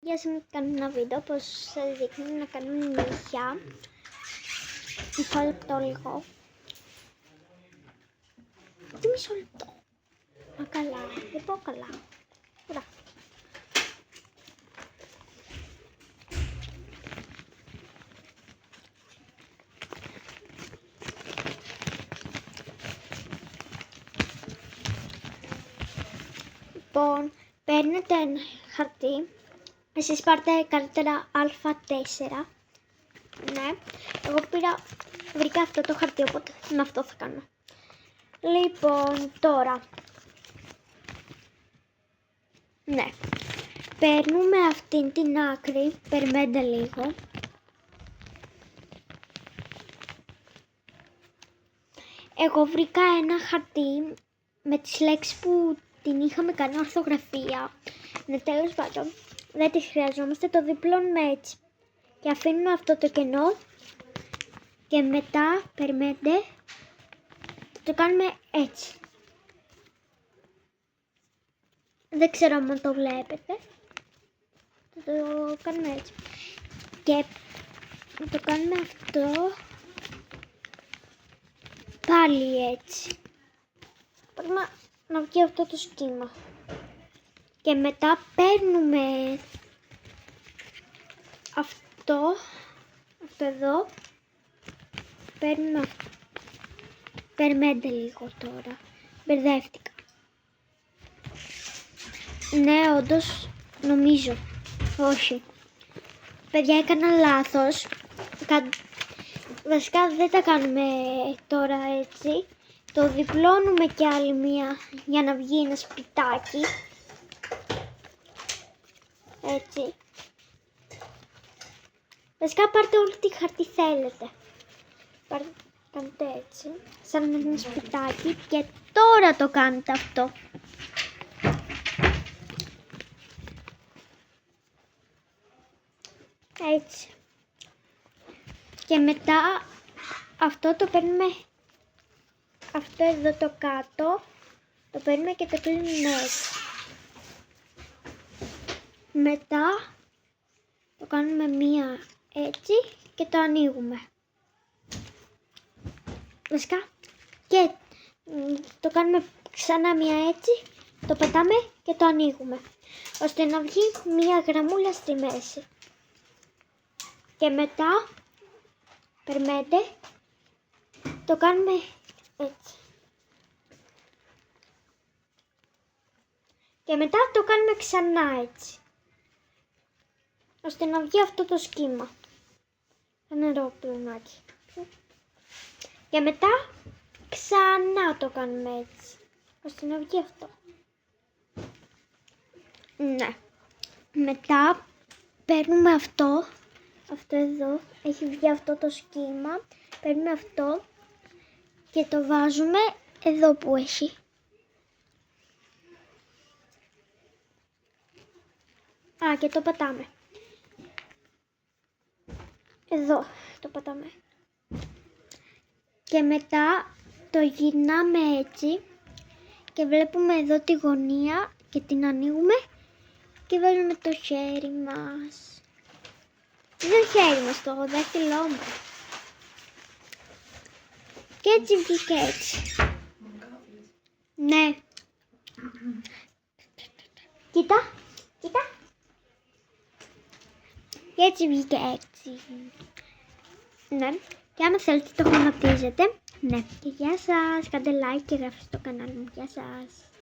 Για σήμερα κάνω ένα βίντεο πως σας δείχνω να κάνουμε νύχια. Μισό λεπτό λίγο. Τι μισό λεπτό. Μα καλά, δεν πάω καλά. Ουρά. Λοιπόν, παίρνετε ένα χαρτί. Εσείς πάρτε καλύτερα Α4. Ναι, εγώ βρήκα αυτό το χαρτί, οπότε με αυτό θα κάνω. Λοιπόν, τώρα. Ναι, παίρνουμε αυτήν την άκρη, περιμένετε λίγο. Εγώ βρήκα ένα χαρτί με τις λέξεις που την είχαμε κάνει ορθογραφία. Ναι, τέλος πάντων, δεν τις χρειαζόμαστε, το διπλώνουμε έτσι. Και αφήνουμε αυτό το κενό και μετά, περιμένετε, το κάνουμε έτσι. Δεν ξέρω αν το βλέπετε. Το κάνουμε έτσι. Και το κάνουμε αυτό πάλι έτσι. Πρέπει να βγει αυτό το σχήμα. Και μετά παίρνουμε αυτό εδώ. Παίρνουμε αυτό. Περιμένετε λίγο τώρα. Μπερδεύτηκα. Ναι, όντως, νομίζω. Όχι. Παιδιά, έκανα λάθος. Βασικά δεν τα κάνουμε τώρα έτσι. Το διπλώνουμε κι άλλη μία για να βγει ένα σπιτάκι. Έτσι. Βασικά πάρτε όλη τη χαρτί θέλετε. Κάντε έτσι. Σαν ένα σπιτάκι. Και τώρα το κάνετε αυτό. Έτσι. Και μετά αυτό το παίρνουμε, αυτό εδώ το κάτω, το παίρνουμε και το κλείνουμε έτσι. Μετά το κάνουμε μία έτσι και το ανοίγουμε. Βασικά και το κάνουμε ξανά μία έτσι, το πετάμε και το ανοίγουμε. Ώστε να βγει μία γραμμούλα στη μέση. Και μετά, περιμένετε, το κάνουμε έτσι. Και μετά το κάνουμε ξανά έτσι. Ώστε να βγει αυτό το σχήμα. Ένα αεροπλανάκι. Και μετά ξανά το κάνουμε έτσι. Ώστε να βγει αυτό. Ναι. Μετά παίρνουμε αυτό. Αυτό εδώ, έχει βγει αυτό το σχήμα, παίρνουμε αυτό και το βάζουμε εδώ που έχει. Α, και το πατάμε. Εδώ το πατάμε. Και μετά το γυρνάμε έτσι και βλέπουμε εδώ τη γωνία και την ανοίγουμε και βάζουμε το χέρι μας. Το χέρι μας, το δάχτυλό μας. Και έτσι βγήκε έτσι. Ναι. Κοίτα, κοίτα. Και έτσι βγήκε έτσι. Ναι. Και άμα θέλετε το γονατίζετε. Ναι. Και γεια σας. Κάντε like και γράψτε στο κανάλι μου. Γεια σας.